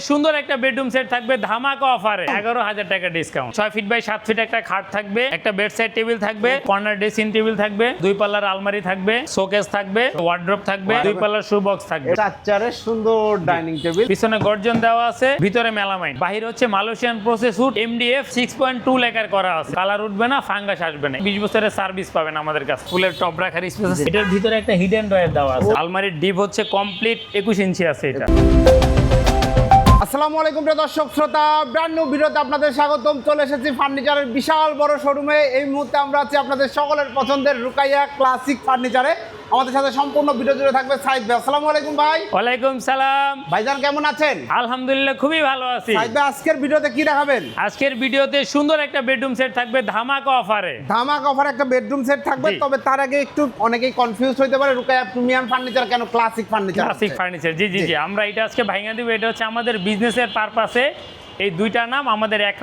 সুন্দর একটা bedroom set থাকবে ধামাকা অফারে 11,000 টাকা ডিসকাউন্ট। 6 ফিট বাই 7 ফিট একটা খাট থাকবে, একটা বেড সাইড টেবিল থাকবে, কর্নার ড্রেসিং টেবিল থাকবে, 2 পাল্লার আলমারি থাকবে, শোকেস থাকবে, ওয়ার্ড্রপ থাকবে, 2 পাল্লার শু বক্স থাকবে, চারচারের সুন্দর ডাইনিং টেবিল, পিছনে গর্জন দেওয়া আছে, ভিতরে মেলামাইন, বাহির হচ্ছে Malaysian process would MDF 6.2 lacquer করা আছে। কালার উঠবে না, ফাঙ্গাস আসবে না, 20 বছরের সার্ভিস পাবেন আমাদের কাছে। ফুলের টপ রাখার স্পেস আছে, এটার ভিতরে একটা হিডেন ড্রয়ার দেওয়া আছে। আলমারির ডিপ হচ্ছে কমপ্লিট 21 ইঞ্চি আছে এটা। আসসালামু আলাইকুম প্রিয় দর্শক শ্রোতা, ব্র্যান্ড নিউ ভিডিওতে আপনাদের স্বাগতম। চলে এসেছি ফার্নিচারের বিশাল বড় শোরুমে। এই মুহূর্তে আমরা আছি আপনাদের সকলের পছন্দের রুকাইয়া ক্লাসিক ফার্নিচারে। আমাদের সাথে সম্পূর্ণ ভিডিও জুড়ে থাকবে সাইদ ভাই। আসসালামু আলাইকুম ভাই। ওয়ালাইকুম সালাম। ভাইজান কেমন আছেন? আলহামদুলিল্লাহ খুবই ভালো আছি। সাইদ ভাই আজকের ভিডিওতে কি দেখাবেন? আজকের ভিডিওতে সুন্দর একটা বেডরুম সেট থাকবে ধামাকা অফারে। ধামাকা অফার একটা বেডরুম সেট থাকবে। জি। তবে তার আগে একটু অনেকেই কনফিউজ হইতে পারে, রুকাইয়া প্রিমিয়াম ফার্নিচার কেন ক্লাসিক ফার্নিচার? ক্লাসিক ফার্নিচার, জি জি জি, আমরা এটা আজকে ভাঙা দিব। এটা হচ্ছে আমাদের বিজনেসের পারপাসে এই দুইটা নাম আমাদের এক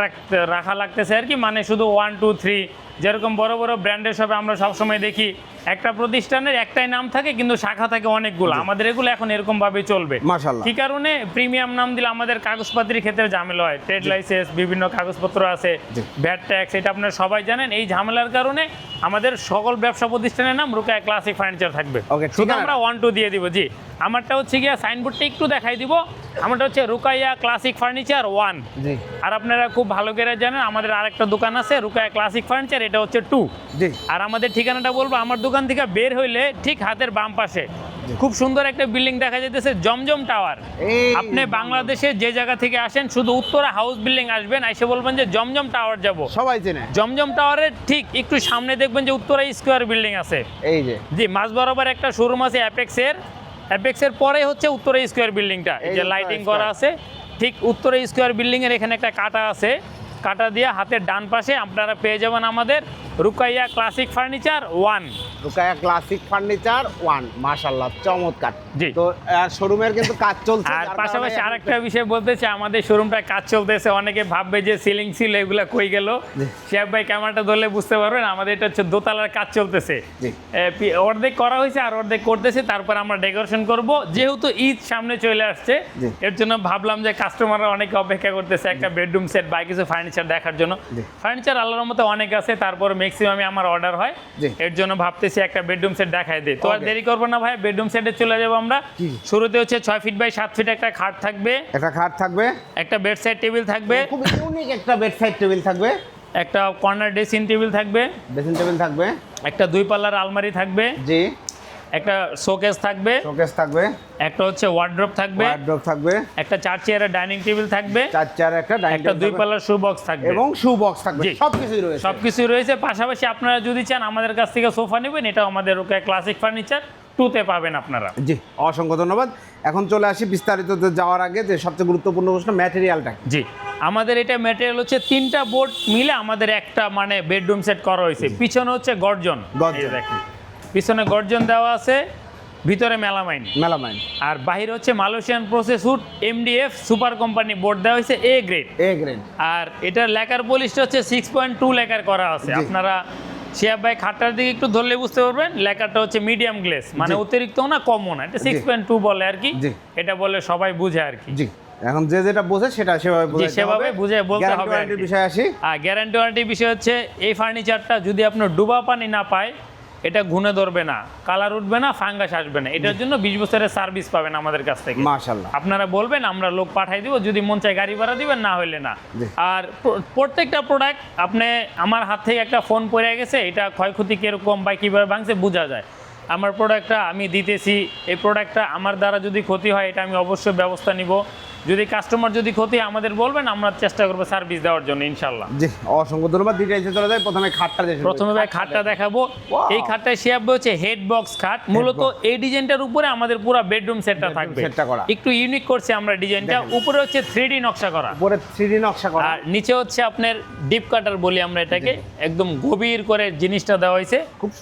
রাখা লাগতেছে আর কি। মানে শুধু 1 2 3 যেরকম বড় বড় ব্র্যান্ডের সবে আমরা সবসময় দেখি একটা প্রতিষ্ঠানের একটাই নাম থাকে কিন্তু শাখা থাকে অনেকগুলো। আমাদের এগুলো এখন এরকম ভাবে চলবে মাশাআল্লাহ। কি কারণে প্রিমিয়াম নাম দিলে আমাদের কাগজপত্রের ক্ষেত্রে ঝামেলা হয়। ট্রেড লাইসেন্স, বিভিন্ন কাগজপত্র আছে, ভ্যাট ট্যাক্স, এটা আপনারা সবাই জানেন। এই ঝামেলার কারণে আমাদের সকল ব্যবসা প্রতিষ্ঠানের নাম রুকাইয়া ক্লাসিক ফার্নিচার থাকবে। শুধু আমরা 1 2 দিয়ে দিব। জি, আমারটা হচ্ছে গিয়া সাইনবোর্ডটা একটু দেখাই দিব। আমারটা হচ্ছে রুকাইয়া ক্লাসিক ফার্নিচার 1। জি। আর আপনারা খুব ভালো করে জানেন আমাদের আরেকটা দোকান আছে রুকাইয়া ক্লাসিক ফার্নিচার, এটা হচ্ছে 2। জি। আর আমাদের ঠিকানাটা বলবো, আমার দোকান থেকে বের হইলে ঠিক হাতের বাম পাশে খুব সুন্দর একটা বিল্ডিং দেখা যাইতেছে, জমজম টাওয়ার। আপনি বাংলাদেশে যে জায়গা থেকে আসেন শুধু উত্তরা হাউস বিল্ডিং আসবেন, এসে বলবেন যে জমজম টাওয়ার যাব। সবাই চেনে। জমজম টাওয়ারের ঠিক একটু সামনে দেখবেন যে উত্তরা স্কোয়ার বিল্ডিং আছে। এই যে জি, মাঝ বরাবর একটা শোরুম আছে অ্যাপেক্সের পরে হচ্ছে উত্তরা স্কোয়ার বিল্ডিংটা, এই যে লাইটিং করা আছে। ঠিক উত্তরা স্কোয়ার বিল্ডিং এর এখানে একটা কাটা আছে, কাটা দিয়ে হাতের ডান পাশে আপনারা পেয়ে যাবেন আমাদের Rukaiya classic furniture 1। Rukaiya classic furniture 1, মাশাআল্লাহ চমৎকার। জি। তো শোরুমের কিন্তু কাজ চলছে। আর পাশাপাশি আরেকটা বিষয় বলতে চাই, আমাদের শোরুমটা কাজ চলতেছে। অনেকে ভাববে যে সিলিং ছিল, এগুলা কই গেল। শিহাব ভাই ক্যামেরাটা ধরলে বুঝতে পারবেন আমাদের এটা হচ্ছে দোতলার কাজ চলতেছে। অর্ধেক করা হয়েছে আর অর্ধেক করতেছে, তারপর আমরা ডেকোরেশন করব। যেহেতু ঈদ সামনে চলে আসছে, এর জন্য ভাবলাম যে কাস্টমাররা অনেকে অপেক্ষা করতেছে একটা বেডরুম সেট বা কিছু ফার্নিচার দেখার জন্য। ফার্নিচার আল্লাহর মতো অনেক আছে, তারপর ম্যাক্সিমামই আমার অর্ডার হয়। এর জন্য ভাবতেছি একটা বেডরুম সেট দেখাই দিই। তো আর দেরি করবো না ভাই, বেডরুম সেটে চলে যাবো আমরা। শুরুতে হচ্ছে 6 ফিট বাই 7 ফিট একটা খাট থাকবে, একটা বেড সাইড টেবিল থাকবে, খুব ইউনিক একটা বেড সাইড টেবিল থাকবে, একটা কর্নার ড্রেসিং টেবিল থাকবে, একটা 2 পাল্লার আলমারি থাকবে, জি, একটা শোকেস থাকবে, একটা হচ্ছে ওয়ার্ড্রপ থাকবে, একটা 4 চেয়ারের ডাইনিং টেবিল থাকবে, একটা 2 পাল্লার শু বক্স থাকবে এবং শু বক্স থাকবে। সবকিছুই রয়েছে। পাশাপাশি আপনারা যদি চান আমাদের কাছ থেকে সোফা নেবেন, এটাও আমাদের রুকাইয়া ক্লাসিক ফার্নিচার 2-তে পাবেন আপনারা। জি, অসংখ্য ধন্যবাদ। এখন চলে আসি বিস্তারিততে যাওয়ার আগে যে সবচেয়ে গুরুত্বপূর্ণ প্রশ্ন, ম্যাটেরিয়ালটা। জি, আমাদের এটা ম্যাটেরিয়াল হচ্ছে 3টা বোর্ড মিলে আমাদের একটা মানে বেডরুম সেট করা হয়েছে। পিছনে হচ্ছে গর্জন, দেখেন পিছনে গর্জন দেওয়া আছে, ভিতরে মেলামাইন, আর বাহির হচ্ছে Malaysian process would MDF super company board দেওয়া হয়েছে A গ্রেড। আর এটার লেকার পলিশটা হচ্ছে 6.2 লেকার করা আছে। আপনারা শিহাব ভাই খাটটার দিকে একটু ধরলে বুঝতে পারবেন, লেকারটা হচ্ছে মিডিয়াম গ্লেস, মানে অতিরিক্ত না কমও না, এটা 6.2 বলে আর কি। এটা বলে সবাই বুঝে আর কি। এখন যে যেটা বোঝে সেটা সেভাবে বুঝে বলতে হবে। গ্যারান্টি ওয়ারেন্টির বিষয় হচ্ছে এই ফার্নিচারটা যদি আপনার ডুবা পানি না পায়, এটা ঘুনে ধরবে না, কালার উঠবে না, ফাঙ্গাস আসবে না। এটার জন্য 20 বছরের সার্ভিস পাবেন আমাদের কাছ থেকে। মাশাআল্লাহ। আপনারা বলবেন, আমরা লোক পাঠাই দিব, যদি মন চায় গাড়ি ভাড়া দিবেন, না হইলে না। আর প্রত্যেকটা প্রোডাক্ট আপনি আমার হাত থেকে একটা ফোন পড়ে গেছে, এটা ক্ষয়ক্ষতি কিরকম বা কীভাবে ভাঙছে বোঝা যায়। আমার প্রোডাক্টটা আমি দিতেছি, এই প্রোডাক্টটা আমার দ্বারা যদি ক্ষতি হয় এটা আমি অবশ্যই ব্যবস্থা নিব। যদি কাস্টমার যদি ক্ষতি আমাদের বলবেন, আমরা চেষ্টা করবো সার্ভিস দেওয়ার জন্য ইনশাল্লাহ। জি, অসংখ্য ধন্যবাদ। ডিটেইলসে চলে যাই। প্রথমে ভাই খাটটা দেখাবো। এই খাটটায় শিহাব হচ্ছে হেড বক্স খাট। মূলত এই ডিজাইনটার উপরে আমাদের পুরো বেডরুম সেটটা থাকবে। একটু ইউনিক করছে আমরা ডিজাইনটা। উপরে হচ্ছে 3D নকশা করা, আর নিচে হচ্ছে আপনার ডিপ কাটার বলি আমরা এটাকে, একদম গভীর করে জিনিসটা দেওয়া হয়েছে।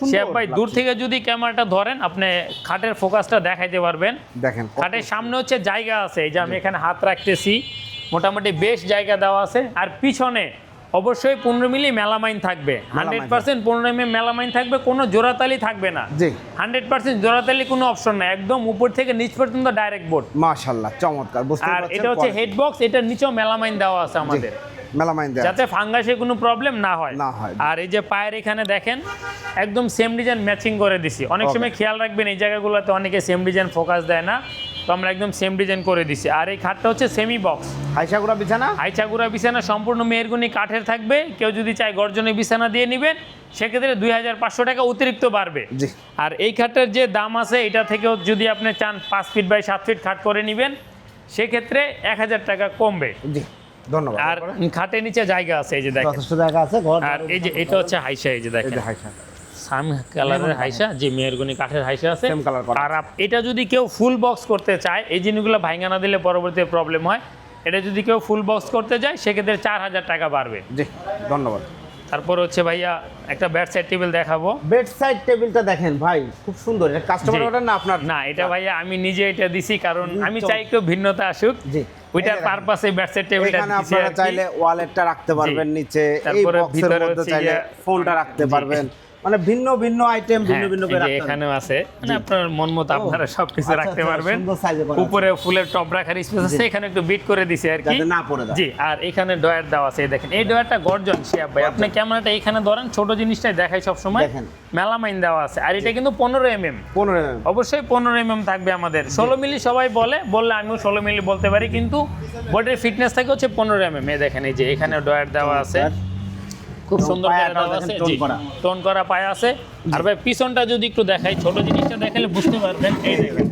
শিহাব ভাই দূর থেকে যদি ক্যামেরাটা ধরেন, আপনি খাটের ফোকাসটা দেখাইতে পারবেন। দেখেন খাটের সামনে হচ্ছে জায়গা আছে, এই যে আমি এখানে হাত রাখতেছি, মোটামুটি বেশ জায়গা দেওয়া আছে। আর পিছনে অবশ্যই 15 মিলি মেলামাইন থাকবে, 100% 15 mm মেলামাইন থাকবে, কোনো জোড়াতালি থাকবে না। জি 100% জোড়াতালি কোনো অপশন নাই, একদম উপর থেকে নিচ পর্যন্ত ডাইরেক্ট বোর্ড। মাশাআল্লাহ চমৎকার, বুঝতে আর পারছেন এটা হচ্ছে হেড বক্স, এটার নিচেও মেলামাইন দেওয়া আছে আমাদের, মেলামাইন দেয়া যাতে ফাঙ্গাসে কোনো প্রবলেম না হয়। না হয়। আর এই যে পায়ের এখানে দেখেন একদম সেম ডিজাইন ম্যাচিং করে দিছি। অনেক সময় খেয়াল রাখবেন এই জায়গাগুলোতে অনেকে সেম ডিজাইন ফোকাস দেয় না, তো আমরা একদম সেম ডিজাইন করে দিছি। আর এই খাটটা হচ্ছে সেমি বক্স, হাইসাগুড়া বিছানা, আইচাগুড়া বিছানা সম্পূর্ণ মেহেরগুনি কাঠের থাকবে। কেউ যদি চায় গর্জনের বিছানা দিয়ে নেবেন, সেক্ষেত্রে 2500 টাকা অতিরিক্ত বাড়বে। জি আর এই খাটের যে দাম আছে, এটা থেকেও যদি আপনি চান 5 ফিট বাই 7 ফিট খাট করে নেবেন, সেক্ষেত্রে 1000 টাকা কমবে। জি ধন্যবাদ। আর খাটের নিচে জায়গা আছে, এই যে দেখেন, যথেষ্ট জায়গা আছে ঘর। আর এই যে এটা হচ্ছে হাইসা, এই যে এই দেখেন যে হাইসা, সাম কালারের হাইসা, যে মেহেরগুনি কাঠের হাইসা আছে। Same color করা। আর এটা যদি কেউ ফুল বক্স করতে চায়, এই জিনিসগুলো ভাঙা না দিলে পরবর্তীতে প্রবলেম হয়, এটা যদি কেউ ফুল বক্স করতে যায় সেক্ষেত্রে 4000 টাকা বাড়বে। জি ধন্যবাদ। তারপর হচ্ছে ভাইয়া একটা বেড সাইড টেবিল দেখাবো। বেড সাইড টেবিলটা দেখেন ভাই, খুব সুন্দর। এটা কাস্টমার জি। অর্ডার না আপনার? না, এটা ভাইয়া আমি নিজে এটা দিছি, কারণ আমি চমৎকার। চাই একটু ভিন্নতা আসুক। জি ওইটার এই দেখেন। পারপাসে বেড সাইড টেবিলটা এখানে দিছি আপনারা আর কি। চাইলে ওয়ালেটটা রাখতে পারবেন নিচে, এই তারপরে বক্সের ভিতরে মধ্যে হচ্ছে চাইলে গিয়ে- ফোনটা রাখতে জি। পারবেন, মানে ভিন্ন ভিন্ন আইটেম ভিন্ন হ্যাঁ, ভিন্ন এই করে যে রাখতে পারবেন। এখানেও আছে, মানে আপনার মন মতো আপনারা সবকিছু আচ্ছা, রাখতে আচ্ছা, পারবেন। সুন্দর size এ করা আছে। উপরে ফুলের টপ রাখার স্পেস আছে, এখানে একটু বিট করে দিছি আর কি, যাতে না পড়ে যায়। জি। আর এখানে ডয়ার দেওয়া আছে, এই দেখেন এই ডয়ারটা গর্জন শিয়াব ভাই, আপনি ক্যামেরাটা এখানে ধরেন, ছোট জিনিসটাই দেখাই সব সময়। দেখেন। মেলামাইন দেওয়া আছে, আর এটা কিন্তু 15 mm, 15 mm। অবশ্যই 15 mm থাকবে আমাদের। 16 মিলি সবাই বললে আমিও 16 মিলি বলতে পারি, কিন্তু বোর্ডের ফিটনেস থাকে হচ্ছে 15 mm। এই দেখেন, এই যে এখানে ডয়ার দেওয়া আছে, খুব এবং সুন্দর করে পায়াটাও দেওয়া দেখেন আছে, টোন জি করা। টোন করা পায়া আছে। আর ভাই পিছনটা যদি একটু দেখাই, ছোট জিনিসটা দেখালে বুঝতে পারবেন, এই দেখেন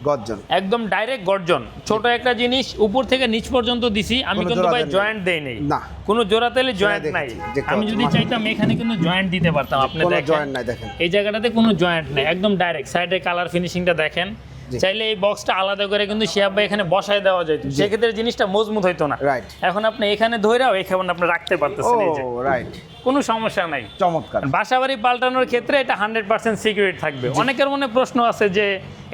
গর্জন। একদম ডাইরেক্ট গর্জন। ছোট একটা জিনিস উপর থেকে নিচ পর্যন্ত দিছি আমি, কোনো কিন্তু ভাই জোড়াতালি জয়েন্ট দেই নেই, না। কোনো জোড়াতালি জয়েন্ট দেখেছি, নাই। যে আমি যদি মাথা- চাইতাম এখানে কিন্তু জয়েন্ট দিতে পারতাম, আপনি কোনো দেখেন জয়েন্ট নাই, দেখেন এই জায়গাটাতে কোনো জয়েন্ট নেই, একদম ডাইরেক্ট। সাইডে কালার ফিনিশিংটা দেখেন, জি। চাইলে এই বক্সটা আলাদা করে কিন্তু শিয়াব ভাই এখানে বসায় দেওয়া যেত, সেক্ষেত্রে জিনিসটা মজবুত হইতো না। রাইট। এখন আপনি এখানে ধইরাও এখানে আপনি রাখতে ও পারতেছেন, এই যে রাইট, কোনো সমস্যা নাই। চমৎকার। বাসাবাড়ি পাল্টানোর ক্ষেত্রে এটা 100% সিকিউরিটি থাকবে। অনেকের মনে প্রশ্ন আছে যে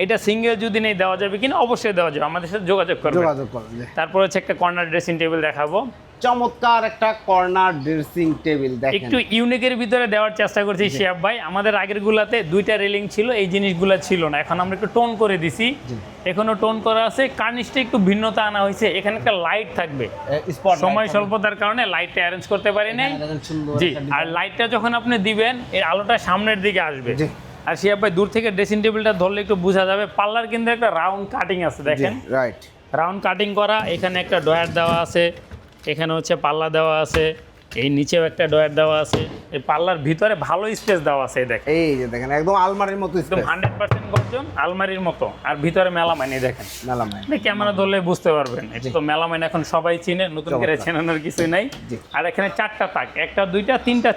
এটা সিঙ্গেল যদি নেই দেওয়া যাবে কিনা, অবশ্যই দেওয়া যাবে, আমাদের সাথে যোগাযোগ করবেন। যোগাযোগ করুন। জি। তারপর হচ্ছে একটা কর্নার ড্রেসিং টেবিল দেখাবো, চমৎকার একটা কর্নার ড্রেসিং টেবিল দেখেন। একটু ইউনিকের ভিতরে দেওয়ার চেষ্টা করছি শিয়াব ভাই। আমাদের আগের গুলাতে 2টা রেলিং ছিল, এই জিনিসগুলো ছিল না, এখন আমরা একটু টোন করে দিছি, এখনো টোন করা আছে। কার্নিশটা একটু ভিন্নতা আনা হয়েছে, এখানে একটা লাইট থাকবে, স্পট সময় স্বল্পতার কারণে লাইটটা অ্যারেঞ্জ করতে পারি নাই, জি। আর লাইটটা যখন আপনি দিবেন, এর আলোটা সামনের দিকে আসবে। জি। আর শিয়াব ভাই দূর থেকে ড্রেসিং টেবিলটা ধরলে একটু বোঝা যাবে, পাল্লার কিন্তু একটা রাউন্ড কাটিং আছে, দেখেন রাইট। রাউন্ড কাটিং করা। এখানে একটা ডয়ার দেওয়া আছে, এখানে হচ্ছে পাল্লা দেওয়া আছে, এই নিচেও একটা ডয়ার দেওয়া আছে, এই পাল্লার ভিতরে ভালো স্পেস দেওয়া আছে, এই দেখেন এই যে দেখেন একদম আলমারির মতো একদম 100% গর্জন, আলমারির মতো। আর ভিতরে মেলামাইন, এই দেখেন মেলামাইন। ক্যামেরা ধরলে বুঝতে পারবেন, এটা তো মেলামাইন এখন সবাই চিনে, নতুন করে চমৎকার। চেনানোর কিছু নাই। জি। আর এখানে 4টা তাক, 1টা 2টা 3টা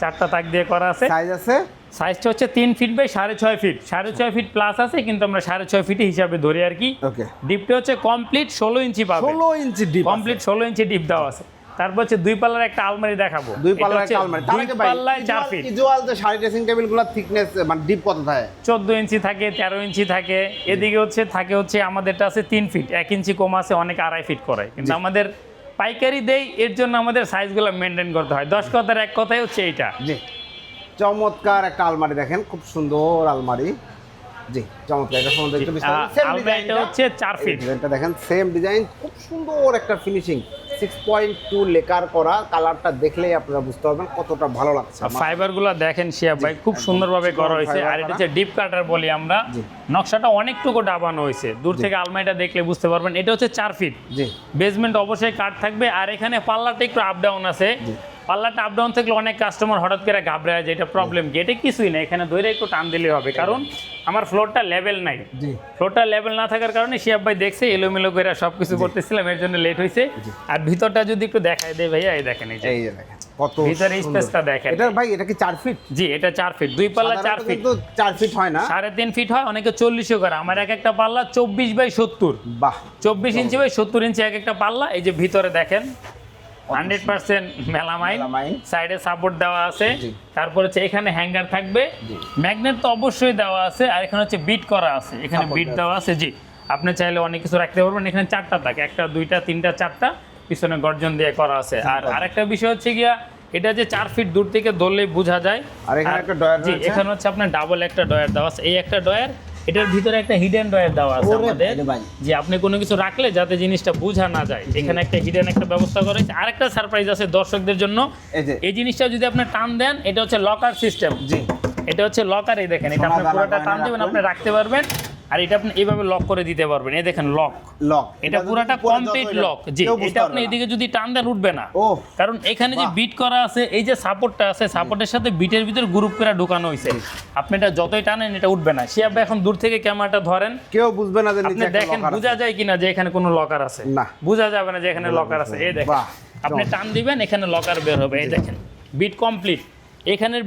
4টা তাক দিয়ে করা আছে। সাইজ আছে সাইজটা হচ্ছে 3 feet by 6.5 feet, 6.5 feet plus আছে, কিন্তু আমরা 6.5 ফিট হিসাবে ধরি আর কি। ওকে। ডিপটা হচ্ছে কমপ্লিট 16 ইঞ্চি পাবে, 16 ইঞ্চি ডিপ, কমপ্লিট 16 ইঞ্চি ডিপ দেওয়া আছে। তারপর হচ্ছে 2 পাল্লার একটা আলমারি দেখাবো, দুই এটা পাল্লার হচ্ছে একটা আলমারি। তার 2 আগে ভাই পাল্লায় 4 ফিট, ইউজুয়াল যে শাড়ি ড্রেসিং টেবিলগুলোর থিকনেস মানে ডিপ কত থাকে? 14 ইঞ্চি থাকে, 13 ইঞ্চি থাকে। এদিকে হচ্ছে আমাদেরটা আছে 3 ফিট, 1 ইঞ্চি কম আছে, অনেক 2.5 ফিট করে, কিন্তু আমাদের পাইকারি দেই, এর জন্য আমাদের সাইজগুলো মেনটেন করতে হয়। 10 কথার এক কথাই হচ্ছে এইটা। জি। চমৎকার একটা আলমারি দেখেন, খুব সুন্দর আলমারি। জি চমৎকার। এটা সম্বন্ধে একটু বিস্তারিত সেম আলমারিটা হচ্ছে 4 ফিট, ডিজাইনটা দেখেন, সেম ডিজাইন, খুব সুন্দর একটা ফিনিশিং, 6.2 লেকার করা। কালারটা দেখলেই আপনারা বুঝতে পারবেন কতটা ভালো লাগছে। ফাইবারগুলো দেখেন শিয়াব ভাই, খুব সুন্দরভাবে করা হয়েছে। আর এটা হচ্ছে ডিপ কাটার বলি আমরা, নকশাটা অনেকটুকু ডাবানো হয়েছে, দূর থেকে আলমারিটা দেখলে বুঝতে পারবেন। এটা হচ্ছে 4 ফিট, জি। বেসমেন্ট অবশ্যই কাট থাকবে। আর এখানে পাল্লাটা একটু আপ ডাউন আছে, পাল্লাটা আপ ডাউন থাকলে অনেক কাস্টমার হঠাৎ করে ঘাবড়ায় যায়, এটা প্রবলেম কি? এটা কিছুই না, এখানে ধরে একটু টান দিলে হবে, কারণ আমার ফ্লোরটা লেভেল নাই। জি। ফ্লোরটা লেভেল না থাকার কারণে শিয়াব ভাই দেখছে এলোমেলো করে সবকিছু করতেছিলাম, এর জন্য লেট হয়েছে। আর ভিতরটা যদি একটু দেখাই দেয় ভাইয়া, এই দেখেন, এই যে এই যে দেখেন কত ভিতরে সুন্দর। স্পেসটা দেখেন। এটা ভাই এটা কি 4 ফিট? জি, এটা 4 ফিট, 2 পাল্লা 4 ফিট, কিন্তু 4 ফিট হয় না, 3.5 ফিট হয়, অনেকে 40ও করে। আমার একটা পাল্লা 24 বাই 70, বাহ 24 ইঞ্চি বাই 70 ইঞ্চি একটা পাল্লা। এই যে ভিতরে দেখেন 100% মেলামাইন, সাইডে সাপোর্ট দেওয়া আছে। তারপর হচ্ছে এখানে হ্যাঙ্গার থাকবে, ম্যাগনেট তো অবশ্যই দেওয়া আছে। আর এখানে হচ্ছে বিট করা আছে, এখানে বিট দেওয়া আছে। জি, আপনি চাইলে অনেক কিছু রাখতে পারবেন। এখানে 4টা থাকে, 1টা 2টা 3টা 4টা, পিছনে গর্জন দিয়ে করা আছে। আর আরেকটা বিষয় হচ্ছে গিয়া এটা যে 4 ফিট দূর থেকে ধরলেই বোঝা যায়। আর এখানে একটা ডয়ার জি, রয়েছে। এখানে হচ্ছে আপনার ডাবল একটা ডয়ার দেওয়া আছে, এই একটা ডয়ার, এটার ভিতরে একটা হিডেন ডয়ার দেওয়া আছে ওরে আমাদের, ভাই। যে আপনি কোনো কিছু রাখলে যাতে জিনিসটা বোঝা না যায়, এখানে একটা হিডেন একটা ব্যবস্থা করা হয়েছে। আরেকটা সারপ্রাইজ আছে দর্শকদের জন্য, এই যে এই জিনিসটা যদি আপনি টান দেন, এটা হচ্ছে লকার সিস্টেম। জি, এটা হচ্ছে লকার, এই দেখেন, এটা সোনা আপনি দানা পুরোটা টান গয়না দিবেন, রাখবেন। আপনি রাখতে পারবেন। আর এটা আপনি এইভাবে লক করে দিতে পারবেন, এই দেখেন লক, লক এটা পুরোটা কমপ্লিট লক। জি, এটা আপনি এদিকে যদি টান দেন উঠবে না। ও, কারণ এখানে যে বাহ। বিট করা আছে, এই যে সাপোর্টটা আছে, সাপোর্টের সাথে বিটের ভিতর গ্রুপ করে ঢোকানো হয়েছে, আপনি এটা যতই টানেন এটা উঠবে না। সে আপনি এখন দূর থেকে ক্যামেরাটা ধরেন, কেউ বুঝবে না যে আপনি নিচে একটা দেখেন লকার বোঝা যায় কিনা যে এখানে কোনো লকার আছে, না। বোঝা যাবে না যে এখানে লকার আছে। এই দেখেন, বাহ, আপনি টান দিবেন, এখানে লকার বের হবে, এই দেখেন বিট কমপ্লিট, এখানের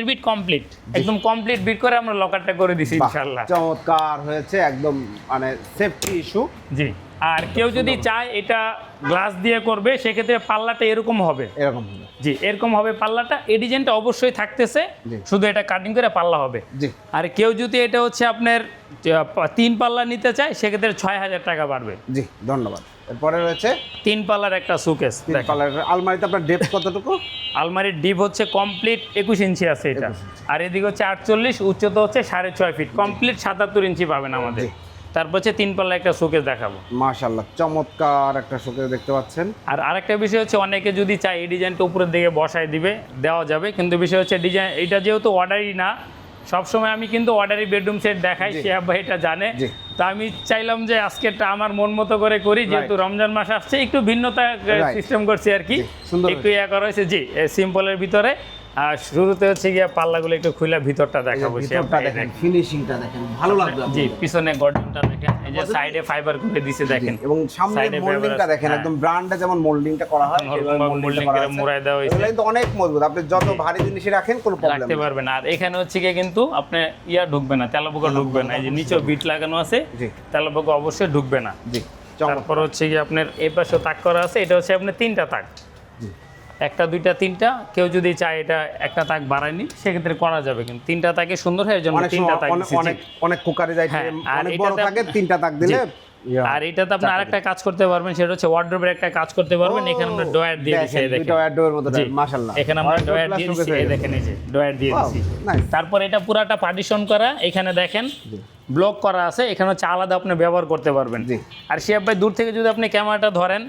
বিট কমপ্লিট, একদম কমপ্লিট বিট করে আমরা লকারটা করে দিছি বাহ, ইনশাআল্লাহ। চমৎকার হয়েছে, একদম মানে সেফটি ইস্যু। জি, আর কেউ যদি চায় এটা গ্লাস দিয়ে করবে, সেক্ষেত্রে পাল্লাটা এরকম হবে। এরকম হবে। জি, এরকম হবে পাল্লাটা, এই ডিজাইনটা অবশ্যই থাকতেছে, জি। শুধু এটা কাটিং করে পাল্লা হবে। জি, আর কেউ যদি এটা হচ্ছে আপনার 3 পাল্লা নিতে চায়, সেক্ষেত্রে 6000 টাকা বাড়বে। জি, ধন্যবাদ। এরপরে রয়েছে 3 পাল্লার একটা সুকেস। তিন কালারের আলমারিতে আপনার ডেপথ কতটুকু? আলমারির ডিপ হচ্ছে কমপ্লিট 21 ইঞ্চি আছে এটা, 21 আর এদিকে হচ্ছে 48, উচ্চতা হচ্ছে 6.5 ফিট, কমপ্লিট 77 ইঞ্চি পাবেন আমাদের। জি। তারপর হচ্ছে 3 পাল্লা একটা সুকেস দেখাবো। মাশাআল্লাহ, চমৎকার একটা শোকেস দেখতে পাচ্ছেন। আর আরেকটা বিষয় হচ্ছে, অনেকে যদি চায় এই ডিজাইনটা উপরের দিকে বসায় দিবে, দেওয়া যাবে, কিন্তু বিষয় হচ্ছে ডিজাইন এটা যেহেতু অর্ডারই না, সবসময় আমি কিন্তু অর্ডারি বেডরুম সেট দেখাই, জি। শিহাব ভাই এটা জানে। জি। তা আমি চাইলাম যে আজকেরটা আমার মন মতো করে করি, যেহেতু রমজান মাস আসছে, একটু ভিন্নতা Right. সিস্টেম করছি আর কি, জি, সুন্দর একটু ইয়া করা হয়েছে। জি, সিম্পলের ভিতরে। আর শুরুতে হচ্ছে গিয়ে পাল্লাগুলো একটু খুলে ভিতরটা দেখাবো। শিহাব ভিতরটা ভাই, দেখেন, ফিনিশিংটা দেখেন, ভালো লাগবে জি, আপনাদের। পিছনে গর্ডনটা দেখেন, এই যে সাইডে ফাইবার করে দিছে দেখেন, এবং সামনে Side এ মোল্ডিংটা ব্যবহার- দেখেন, হ্যাঁ। একদম ব্র্যান্ডে যেমন মোল্ডিংটা করা হয়, এভাবে মোল্ডিংটা করা করে আছে। মুড়ায় দেওয়া হয়েছে, এগুলো কিন্তু অনেক মজবুত, আপনি যত ভারী জিনিসই রাখেন কোনো প্রবলেম রাখতে পারবেন। আর এখানে হচ্ছে গিয়ে কিন্তু আপনি ঢুকবে না, তেলাপোকা ঢুকবে না, এই যে নিচেও বিট লাগানো আছে, জি। তেলাপোকা অবশ্যই ঢুকবে না। জি, চমৎকার। তারপর হচ্ছে গিয়ে আপনার এই পাশে তাক করা আছে, এটা হচ্ছে আপনার 3টা তাক, জি। 1টা 2টা 3টা, কেউ যদি চায় এটা একটা তাক বাড়ায়নি, সেক্ষেত্রে করা যাবে, কিন্তু 3টা তাকে সুন্দর হয়, এর জন্য অনেক 3টা সময় তাক দিছি। অনেক অনেক কুকারে যায়, হ্যাঁ, আর অনেক বড় এটাতে থাকে, 3টা তাক দিলে ইয়া, আর এটাতে আপনি আরেকটা কাজ করতে পারবেন, সেটা হচ্ছে ওয়ার্ড্রোবের একটা কাজ করতে পারবেন। এখানে আমরা ডয়ার দিয়ে দিছি, এই দেখেন, দুটো অ্যাডোর মতো জি, মাশাআল্লাহ, এখানে আমরা ডয়ার দিয়ে দিছি, এই দেখেন, এই যে ডয়ার দিয়ে দিছি। তারপর এটা পুরাটা পার্টিশন করা, এখানে দেখেন ব্লক করা আছে, এখানে হচ্ছে আলাদা আপনি ব্যবহার করতে পারবেন। জি। আর শিহাব ভাই, দূর থেকে যদি আপনি ক্যামেরাটা ধরেন,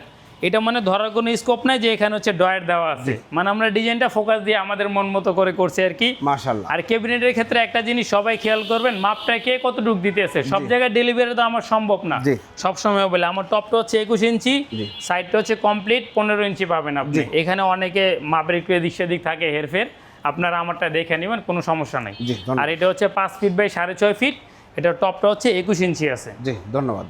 এটা মানে ধরার কোনো স্কোপ নাই যে এখানে হচ্ছে ডয়ার দেওয়া আছে, মানে আমরা ডিজাইনটা ফোকাস দিয়ে আমাদের মন মতো করে করছি আর কি। মাশাআল্লাহ। আর ক্যাবিনেটের ক্ষেত্রে একটা জিনিস সবাই খেয়াল করবেন, মাপটা কে কতটুকু দিতেছে, সব জায়গায় ডেলিভারি তো আমার সম্ভব না। জি। সবসময় বলে আমার টপটা হচ্ছে 21 ইঞ্চি, জি। সাইডটা হচ্ছে কমপ্লিট 15 ইঞ্চি পাবেন আপনি। এখানে অনেকে মাপের একটু এদিক সেদিক থাকে হেরফের, আপনারা আমারটা দেখে নেবেন, কোনো সমস্যা নেই। জি, ধন্যবাদ। আর এটা হচ্ছে 5 ফিট বাই 6.5 ফিট, এটা টপটা হচ্ছে 21 ইঞ্চি আছে। জি, ধন্যবাদ।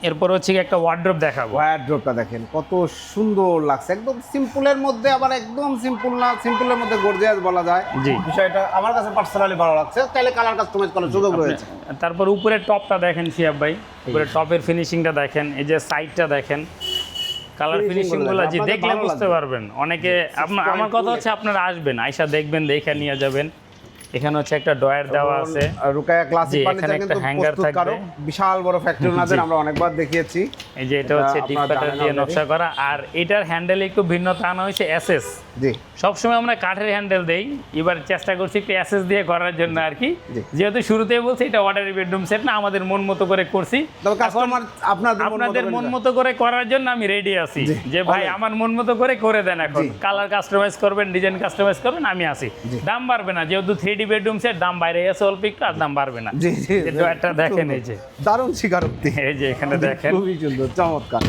এরপর হচ্ছে কি একটা ওয়ার্ড্রোব দেখাবো। ওয়ার্ড্রোবটা দেখেন কত সুন্দর লাগছে, একদম সিম্পলের মধ্যে, আবার একদম সিম্পল না, সিম্পলের মধ্যে গর্জিয়াস বলা যায়। জি। বিষয়টা আমার কাছে পার্সোনালি ভালো লাগছে, তাহলে কালার কাস্টমাইজ করার সুযোগ রয়েছে। তারপর উপরের টপটা দেখেন শিহাব ভাই, উপরের টপের ফিনিশিংটা দেখেন, এই যে সাইডটা দেখেন, কালার Finishing ফিনিশিং গুলো গুলো দেখেন, জি আপনাদের দেখলে ভালো বুঝতে লাগবে। পারবেন। অনেকে আমার কথা হচ্ছে আপনারা আসবেন, আয়সা দেখবেন, দেখে নিয়ে যাবেন। এখানে হচ্ছে একটা ডয়ার দেওয়া আছে, রুকায়া ক্লাসিক জি, ফার্নিচার এখানে একটা কিন্তু hanger প্রস্তুতকারক, থাকবে। বিশাল বড় ফ্যাক্টরি ওনাদের, জি। আমরা অনেকবার দেখিয়েছি। এই যে এটা হচ্ছে ডিপ আপনারা প্যাটার্ন জানেন দিয়ে already। নকশা করা, আর এটার হ্যান্ডেলে একটু ভিন্নতা আনা হয়েছে এসএস। জি, সবসময় আমরা কাঠের হ্যান্ডেল দেই, এবার চেষ্টা করছি একটু এসএস দিয়ে করার জন্য আর কি। জি। যেহেতু শুরুতেই বলছি এটা অর্ডারি বেডরুম সেট না, আমাদের মন মতো করে করছি। তবে কাস্টমার আপনাদের মন মতো করে করার জন্য আমি রেডি আছি, জি, যে ভাই alright। আমার মন মতো করে দেন, এখন জি। কালার কাস্টমাইজ করবেন, ডিজাইন কাস্টমাইজ করবেন, আমি আছি। জি। দাম বাড়বে না, যেহেতু 3D বেডরুম সেট, দাম বাইরে এসে অল্প একটু, আর দাম বাড়বে না। জি, জি, এই ডয়ারটা দেখেন, এই যে দারুণ স্বীকারোক্তি, এই যে এখানে দেখেন। খুবই সুন্দর, চমৎকার।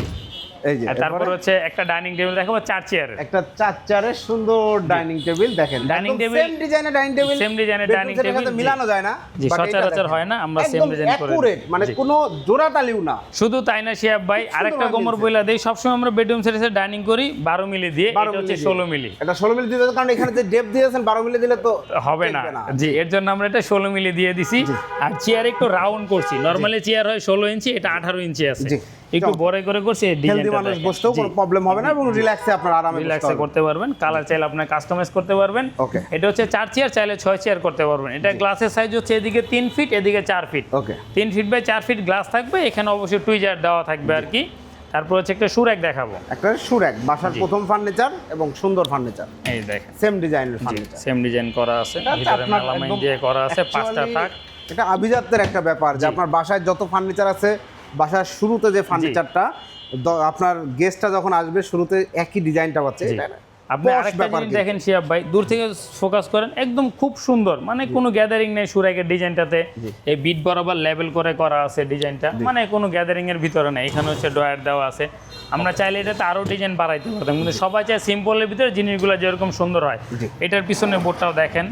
এই যে আর তারপর এরপরে হচ্ছে একটা ডাইনিং টেবিল দেখাবো 4 চেয়ার, একটা 4 চেয়ারের সুন্দর ডাইনিং টেবিল দেখেন, Dining table- সেম ডিজাইনের ডাইনিং টেবিল, Same design এর dining table, জি। মিলানো যায় না, জি, but এটা সচরাচর দেখেন, হয় না, আমরা same একদম design করে দিই। accurate, মানে জি। কোনো জোড়াতালিও না। শুধু তাই না শিহাব ভাই, সুন্দর আরেকটা ভাবে গোমর মিলছে। বইলা দেই, সবসময় আমরা বেডরুম সেটে ডাইনিং করি 12 মিলি দিয়ে, এটা হচ্ছে 16 মিলি। এটা 16 মিলি দিতে, কারণ এখানে যে ডেপথ দিয়েছেন 12 মিলি দিলে তো হবে না, টেকবে জি, এর জন্য আমরা এটা 16 মিলি দিয়ে দিছি। আর চেয়ার একটু রাউন্ড করছি, নরমালি চেয়ার হয় 16 ইঞ্চি, এটা 18 ইঞ্চি আছে, জি। একটু বড় করে করছি। এই হেলদি ডিজাইনটা মানুষ দেখেন। বসতেও জি, কোনো প্রবলেম হবে না, এবং রিল্যাক্সে আপনার আরামে রিল্যাক্সে করতে পারবেন। কালার চাইলে আপনি কাস্টমাইজ করতে পারবেন। Okay. এটা হচ্ছে 4 চেয়ার, চাইলে 6 চেয়ার করতে পারবেন। এটা গ্লাসের সাইজ হচ্ছে এদিকে 3 ফিট, এদিকে 4 feet. Okay, 3 feet by 4 feet glass থাকবে, এখানে অবশ্যই টুইজার দেওয়া থাকবে আর কি। তারপর হচ্ছে একটা সুরেক দেখাবো। একটা সুরেক বাসার জি। প্রথম ফার্নিচার এবং সুন্দর ফার্নিচার, এই দেখেন সেম ডিজাইনের ফার্নিচার। সেম ডিজাইন করা আছে, এটা হচ্ছে ভিতরে আপনার মেলামাইন একদম দিয়ে করা আছে, 5টা actually তাক। এটা আভিজাত্যের একটা ব্যাপার যে জি। আপনার বাসায় যত ফার্নিচার আছে, বাসার শুরুতে যে ফার্নিচারটা আপনার গেস্টটা যখন আসবে শুরুতে একই ডিজাইনটা পাচ্ছে। জি। এটা আপনি posh আরেকটা ব্যাপার জিনিস কিন্তু। দেখেন শিহাব ভাই, দূর থেকে ফোকাস করেন, একদম খুব সুন্দর, মানে কোনো গ্যাদারিং নেই সুরাকের ডিজাইনটাতে। এই বিট বরাবর লেভেল করে করা আছে ডিজাইনটা, মানে কোনো গ্যাদারিং এর ভিতরে নেই। এখানে হচ্ছে ডয়ার দেওয়া আছে, আমরা চাইলে এটাতে আরো ডিজাইন বাড়াইতে পারতাম, কিন্তু সবাই চায় সিম্পলের ভিতরে জিনিসগুলো যেরকম সুন্দর হয়। জি। এটার পিছনে বোর্ডটাও দেখেন,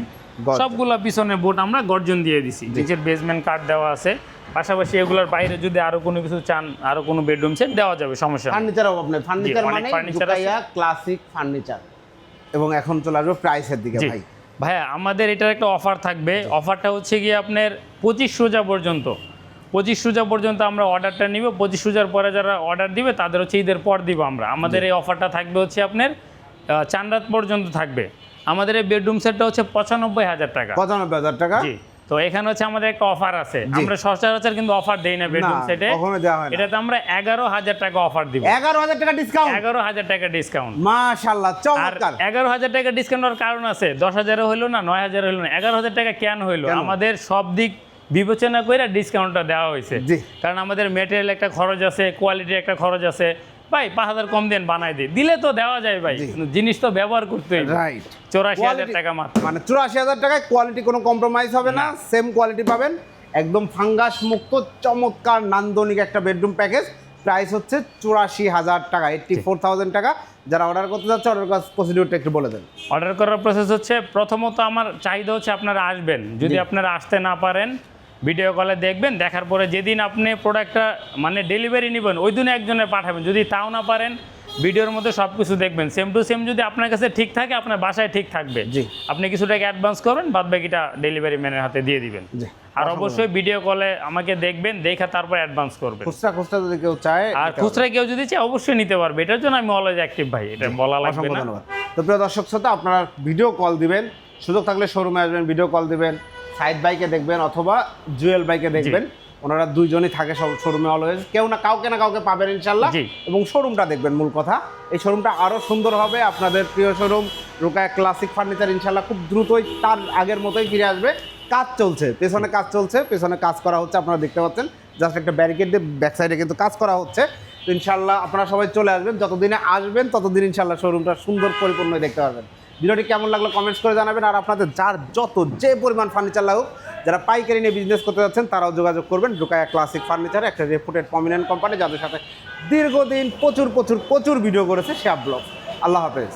গর্জন। সবগুলা পিছনে বোর্ড আমরা গর্জন দিয়ে দিছি, নিচের বেসমেন্ট কাঠ দেওয়া আছে। পাশাপাশি এগুলোর বাইরে যদি আরো কোনো কিছু চান, আরো কোনো বেডরুম সেট দেওয়া যাবে, সমস্যা নেই। ফার্নিচার অভাব নেই, ফার্নিচার অনেক মানে ফার্নিচার আছে। Rukaiya classic furniture. এবং এখন চলে আসবে প্রাইসের দিকে জি ভাই। ভাইয়া, আমাদের এটার একটা অফার থাকবে। অফারটা হচ্ছে গিয়ে আপনার 25 রোজা পর্যন্ত। 25 রোজা পর্যন্ত আমরা অর্ডারটা নিব। 25 রোজার পরে যারা অর্ডার দিবে তাদের হচ্ছে ঈদের পর দিব আমরা। আমাদের এই অফারটা থাকবে হচ্ছে আপনার চাঁদ রাত পর্যন্ত থাকবে। আমাদের এই বেডরুম সেটটা হচ্ছে 95,000 টাকা। 95,000 টাকা। জি, তো এখানে হচ্ছে আমাদের একটা অফার আছে। জি। আমরা সচরাচর কিন্তু অফার দেই না বেডরুম না, সেটে, কখনো দেওয়া হয় না। এটাতে আমরা 11,000 টাকা অফার দিব। 11,000 টাকা ডিসকাউন্ট। 11,000 টাকা ডিসকাউন্ট। মাশাআল্লাহ, আর চমৎকার। 11,000 টাকা ডিসকাউন্টের কারণ আছে। 10,000 হইলো না, 9,000 হইলো না, 11,000 টাকা কেন হইলো? কেন? আমাদের সব দিক বিবেচনা করে ডিসকাউন্টটা দেওয়া হয়েছে। জি। কারণ আমাদের মেটেরিয়াল একটা খরচ আছে, কোয়ালিটির একটা খরচ আছে। ভাই 5,000 কম দেন, বানাই দিই, দিলে তো দেওয়া যায় ভাই, জি। কিন্তু জিনিস তো ব্যবহার করতে হবে। রাইট। 84,000 টাকা মাত্র। মানে 84,000 টাকায় কোয়ালিটি কোনো কম্প্রোমাইজ হবে না, সেম কোয়ালিটি পাবেন, একদম ফাঙ্গাস মুক্ত চমৎকার নান্দনিক একটা বেডরুম প্যাকেজ। প্রাইস হচ্ছে 84,000 টাকা, 84,000 টাকা। যারা অর্ডার করতে যাচ্ছে অর্ডার করার প্রসিডিউরটা একটু বলে দেন। অর্ডার করার প্রসেস হচ্ছে, প্রথমত আমার চাহিদা হচ্ছে আপনারা আসবেন। যদি আপনারা আসতে না পারেন, ভিডিও কলে দেখবেন, দেখার পরে যেদিন আপনি প্রোডাক্টটা মানে ডেলিভারি নেবেন ওই দিন একজনে পাঠাবেন। যদি তাও না পারেন, ভিডিওর মধ্যে সব কিছু দেখবেন, সেম টু সেম যদি আপনার কাছে ঠিক থাকে আপনার বাসায় ঠিক থাকবে। জি। আপনি কিছু টাকা অ্যাডভান্স করবেন, বাদ বাকিটা ডেলিভারি ম্যানের হাতে দিয়ে দিবেন। জি। আর অবশ্যই ভিডিও কলে আমাকে দেখবেন, দেখে তারপর অ্যাডভান্স করবেন। খুচরা যদি কেউ চায়, আর খুচরা কেউ যদি চায় অবশ্যই নিতে পারবে, এটার জন্য আমি অলওয়েজ অ্যাক্টিভ ভাই, এটা বলা লাগবে অসংখ্য না। ধন্যবাদ। তো প্রিয় দর্শক শ্রোতা, আপনারা ভিডিও কল দিবেন, সুযোগ থাকলে শোরুমে আসবেন, ভিডিও কল দিবেন, সাইড বাইকে দেখবেন অথবা জুয়েল বাইকে দেখবেন। ওনারা দুইজনই থাকে সব শোরুমে অলওয়েজ, কেউ না কাউকে পাবেন ইনশাল্লাহ। জি। এবং শোরুমটা দেখবেন, মূল কথা এই শোরুমটা আরও সুন্দর হবে। আপনাদের প্রিয় শোরুম রুকায়া ক্লাসিক ফার্নিচার ইনশাল্লাহ খুব দ্রুতই তার আগের মতোই ফিরে আসবে। কাজ চলছে, পেছনে কাজ চলছে, পেছনে কাজ করা হচ্ছে, আপনারা দেখতে পাচ্ছেন। জাস্ট একটা ব্যারিকেড দিয়ে ব্যাক সাইডে কিন্তু কাজ করা হচ্ছে। তো ইনশাল্লাহ আপনারা সবাই চলে আসবেন, যতদিনে আসবেন ততদিন ইনশাল্লাহ শোরুমটা সুন্দর পরিপূর্ণ দেখতে পারবেন। ভিডিওটি কেমন লাগলো কমেন্টস করে জানাবেন। আর আপনাদের যার যে পরিমাণ ফার্নিচার লাগুক, যারা পাইকারি নিয়ে বিজনেস করতে যাচ্ছেন তারাও যোগাযোগ করবেন রুকায়া ক্লাসিক ফার্নিচারে, একটা রেপুটেড প্রমিনেন্ট কোম্পানি যাদের সাথে দীর্ঘদিন প্রচুর ভিডিও করেছে শ্যাপ ব্লগ। আল্লাহ হাফেজ।